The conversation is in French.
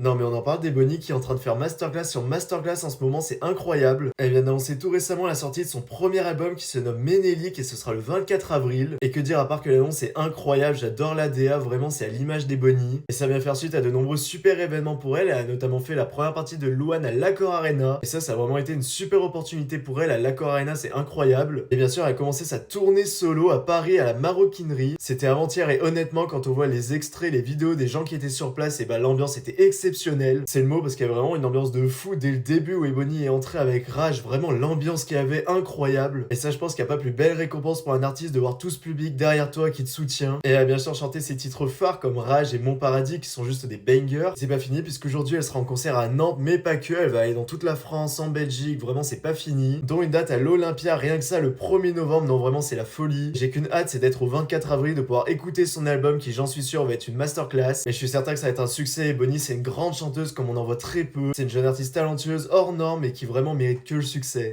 Non mais on en parle d'Ebony qui est en train de faire masterclass sur masterclass en ce moment, c'est incroyable. Elle vient d'annoncer tout récemment la sortie de son premier album qui se nomme Ménélique et ce sera le 24 avril. Et que dire à part que l'annonce est incroyable, j'adore la DA, vraiment c'est à l'image d'Ebony. Et ça vient faire suite à de nombreux super événements pour elle, elle a notamment fait la première partie de Louane à l'Accor Arena. Et ça a vraiment été une super opportunité pour elle à l'Accor Arena, c'est incroyable. Et bien sûr elle a commencé sa tournée solo à Paris à la Maroquinerie. C'était avant-hier et honnêtement quand on voit les extraits, les vidéos des gens qui étaient sur place, et bah l'ambiance était exceptionnelle. C'est le mot parce qu'il y a vraiment une ambiance de fou dès le début où Ebony est entrée avec rage. Vraiment l'ambiance qu'il y avait incroyable. Et ça, je pense qu'il n'y a pas plus belle récompense pour un artiste de voir tout ce public derrière toi qui te soutient. Et elle a bien sûr chanté ses titres phares comme Rage et Mon Paradis qui sont juste des bangers. C'est pas fini puisqu'aujourd'hui elle sera en concert à Nantes, mais pas que. Elle va aller dans toute la France, en Belgique. Vraiment, c'est pas fini. Dont une date à l'Olympia, rien que ça, le 1er novembre. Non, vraiment, c'est la folie. J'ai qu'une hâte, c'est d'être au 24 avril, de pouvoir écouter son album qui, j'en suis sûr, va être une masterclass. Et je suis certain que ça va être un succès. Ebony, c'est une grande chanteuse comme on en voit très peu. C'est une jeune artiste talentueuse hors norme et qui vraiment mérite que le succès.